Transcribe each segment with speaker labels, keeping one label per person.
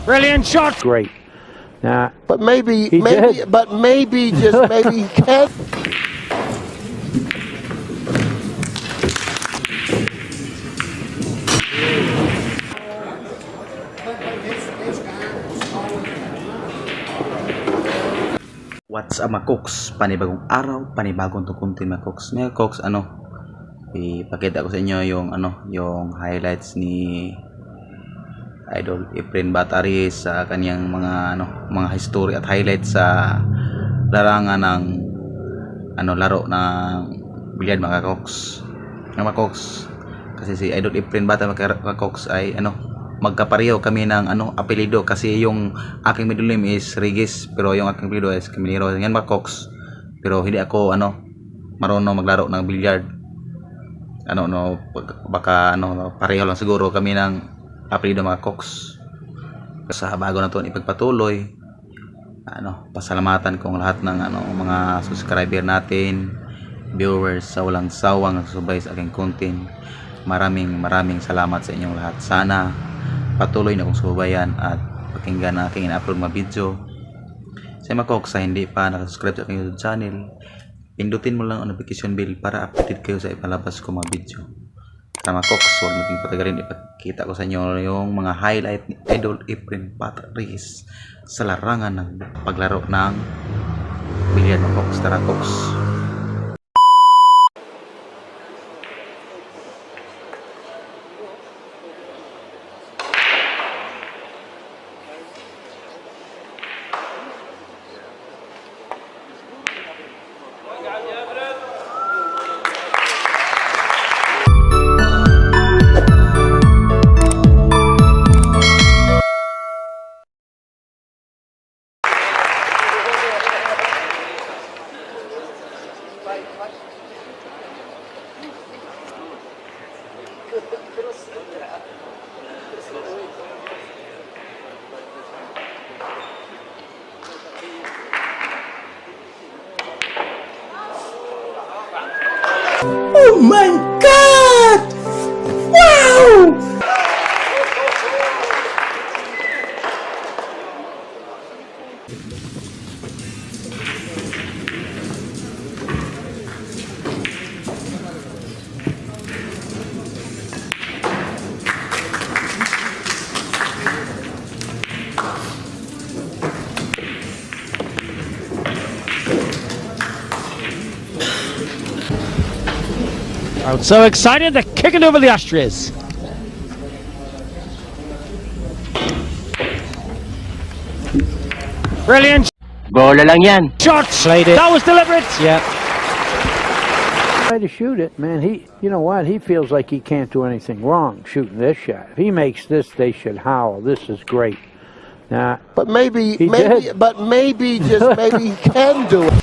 Speaker 1: Brilliant shot. Great. Nah.
Speaker 2: But maybe, just maybe he can.
Speaker 3: What's up mga cooks? Panibagong araw, panibagong tukuntin mga cooks. Mga cooks, ipakita ko sa inyo yung highlights ni Idol Efren Bata Reyes sa kanyang mga history at highlights sa larangan ng laro ng bilyard mga cooks. Mga cooks, kasi si Idol Efren Bata mga cooks ay magkapareho kami ng apelido, kasi yung aking middle name is Reyes pero yung aking apelido is Caminero. Yan mga cooks. Pero hindi ako marunong maglaro ng billiard. Baka pareho lang siguro kami ng apelido mga cooks. Sa bago na to ipagpatuloy, pasalamatan kong lahat ng mga subscriber natin, viewers sa walang sawang nagsusubaybay sa aking content. Maraming salamat sa inyong lahat. Sana patuloy na kong subayan at pakinggan na aking in-upload mga video. Sa mga cooks, sa hindi pa nakasubscribe sa aking YouTube channel, pindutin mo lang ang notification bell para updated kayo sa ipalabas ko mga video. Sa mga cooks, huwag nating patagalin, ipakita ko sa inyo yung mga highlight ni Idol Efren Bata Reyes sa larangan ng paglaro ng bilyard mga cooks. Tara cooks.
Speaker 2: Oh my God! Wow!
Speaker 1: I'm so excited, they're kicking over the ashtrays. Brilliant.
Speaker 4: Bola lang yan.
Speaker 1: Shot. That was deliberate. Yeah.
Speaker 5: Try to shoot it, man. You know what? He feels like he can't do anything wrong shooting this shot. If he makes this, they should howl. This is great. Nah.
Speaker 2: But maybe, just maybe he can do it.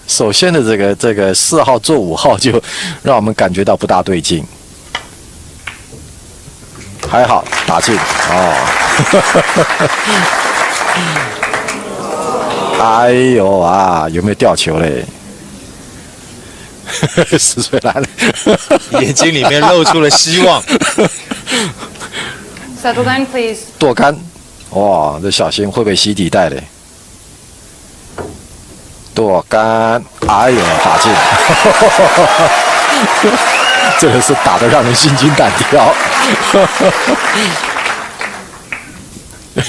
Speaker 6: 首先的这个4号做5号就让我们感觉到不大对劲，还好打进哦，哎呦啊，有没有掉球嘞？10岁来了，
Speaker 7: 眼睛里面露出了希望。
Speaker 8: Settle down, please.
Speaker 6: 剁杆，哇，这小心会不会洗底带嘞？剁杆，哎呦，打进，这个是打得让人心惊胆跳，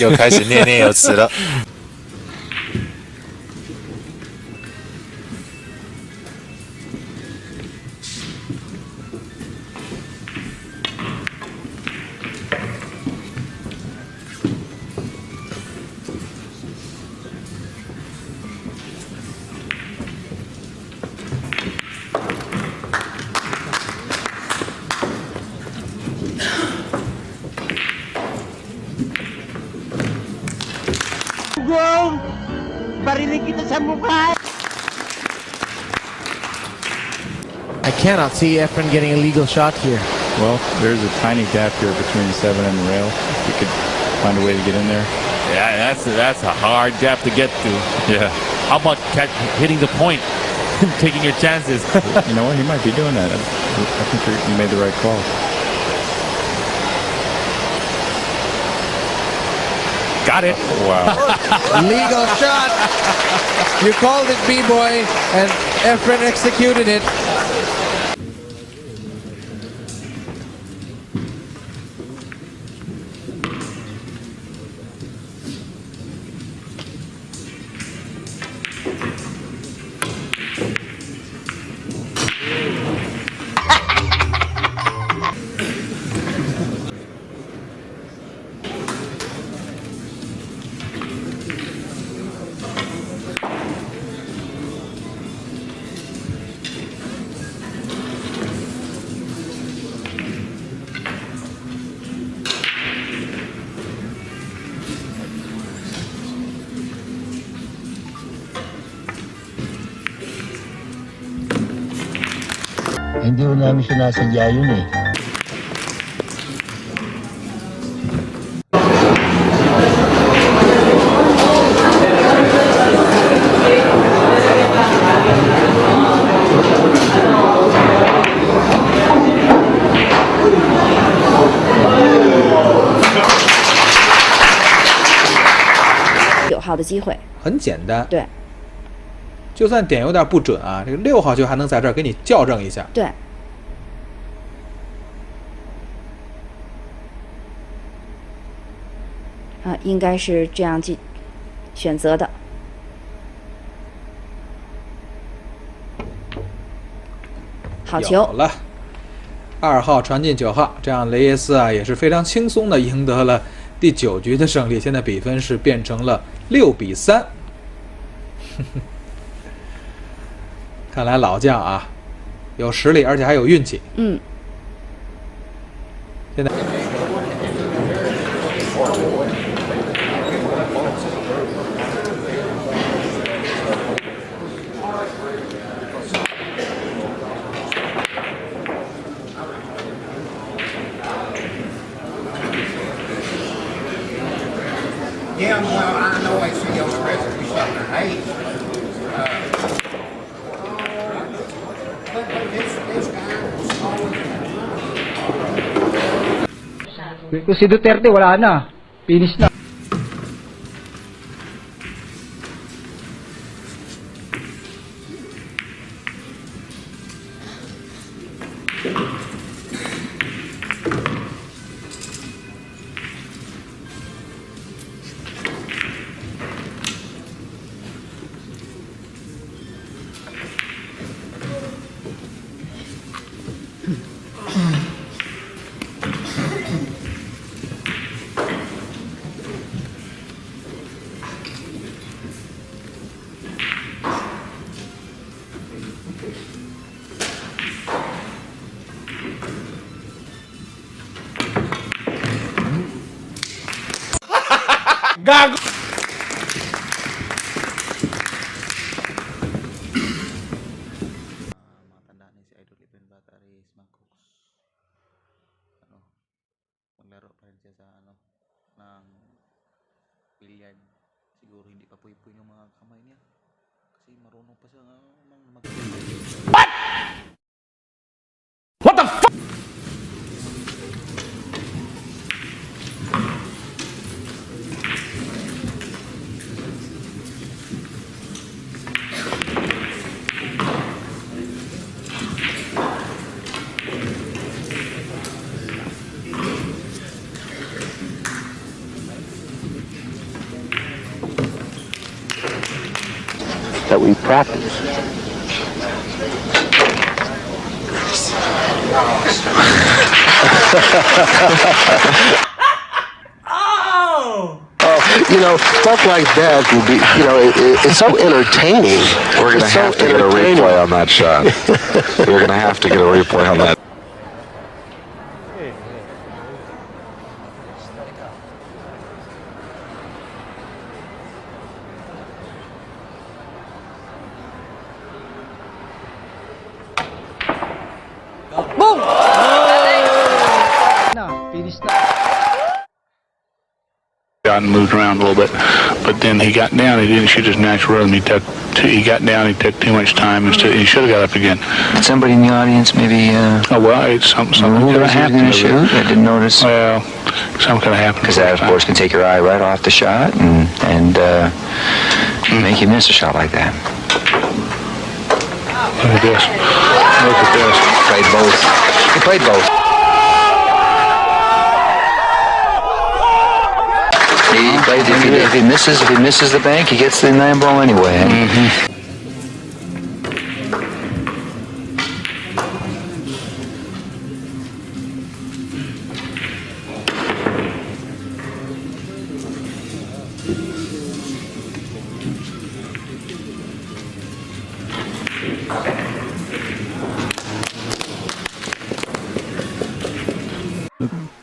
Speaker 7: 又开始念念有词了。
Speaker 2: dugong! Barinig kita sa mukha!
Speaker 4: I cannot see Efren getting a legal shot here.
Speaker 8: Well, there's a tiny gap here between the 7 and the rail. If we could find a way to get in there.
Speaker 9: Yeah, that's a hard gap to get to.
Speaker 8: Yeah.
Speaker 9: How about hitting the point, taking your chances?
Speaker 8: You know what? He might be doing that. I think you made the right call.
Speaker 9: Got it.
Speaker 8: Wow.
Speaker 4: Legal shot. You called it, B-boy, and Efren executed it.
Speaker 2: Hindi ko namin sinasadya yun eh.
Speaker 10: .9 的机会，
Speaker 11: 很简单，
Speaker 10: 对，
Speaker 11: 就算点有点不准啊，这个6号球还能在这儿给你校正一下。
Speaker 10: 对。应该是这样选择的。好球！
Speaker 11: 有了，2号传进9号，这样雷耶斯啊也是非常轻松的赢得了第9局的胜利。现在比分是变成了6-3。看来老将啊，有实力，而且还有运气。
Speaker 10: 嗯。
Speaker 11: 现在。
Speaker 12: Yeah, well, I know I see your presence. We shot their hate. But this guy was always...
Speaker 13: Kung si Duterte, wala na. Finish na.
Speaker 2: Gago!
Speaker 3: Matanda ni si Idol Efren Bata, Reyes, Cooks. Maglaro pa rin siya sa ng billiard. Siguro hindi pa puy-puy yung mga kamay niya. Kasi marunong pa siya mag... What?
Speaker 1: What the fuck?
Speaker 2: That we practice. You know, stuff like that will be, you know, it's so entertaining.
Speaker 7: We're going to have to get a replay on that shot. We're going to have to get a replay on that.
Speaker 14: shot and moved around a little bit. But then he got down. He didn't shoot his natural rhythm. He got down. He took too much time. He should have got up again.
Speaker 15: Somebody in the audience maybe.
Speaker 14: Oh well, it's something
Speaker 15: could have happened.
Speaker 14: Shoot.
Speaker 15: I didn't notice.
Speaker 14: Well, something could have happened.
Speaker 15: Because that, of course, can take your eye right off the shot and make you miss a shot like that.
Speaker 14: Look at this. Look at this.
Speaker 15: Played both. He played both. He played. If he misses the bank, he gets the 9 ball anyway.
Speaker 14: Mm-hmm.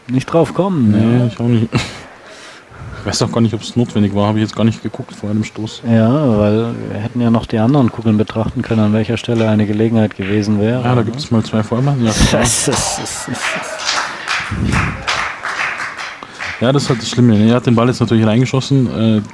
Speaker 1: Nicht drauf kommen.
Speaker 8: Nee, ich auch nicht. Ich weiß auch gar nicht, ob es notwendig war. Habe ich jetzt gar nicht geguckt vor einem Stoß.
Speaker 1: Ja, weil wir hätten ja noch die anderen Kugeln betrachten können, an welcher Stelle eine Gelegenheit gewesen wäre.
Speaker 8: Ja, da gibt es mal 2 Vollmann. Ja, ja, das ist halt das Schlimme. Er hat den Ball jetzt natürlich reingeschossen.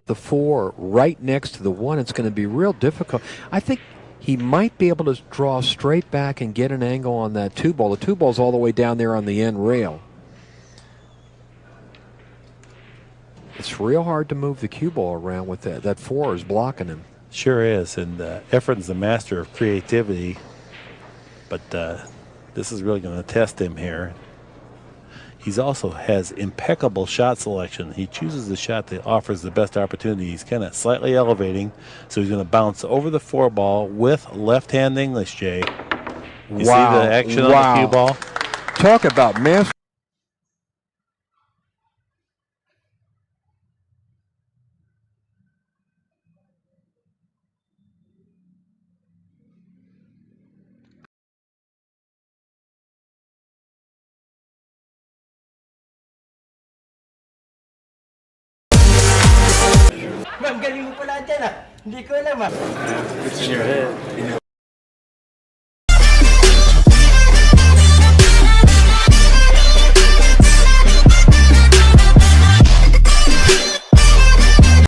Speaker 16: The 4 right next to the 1, it's going to be real difficult. I think he might be able to draw straight back and get an angle on that 2 ball. The 2 ball's all the way down there on the end rail. It's real hard to move the cue ball around with that. That 4 is blocking him.
Speaker 17: Sure is, and Efren's the master of creativity, but this is really going to test him here. He also has impeccable shot selection. He chooses the shot that offers the best opportunity. He's kind of slightly elevating, so he's going to bounce over the 4 ball with left-hand English, Jay. You see the action on the cue ball?
Speaker 16: Talk about master.
Speaker 18: Galing mo pala dyan ah. Hindi ko alam ah.
Speaker 6: It's in your head.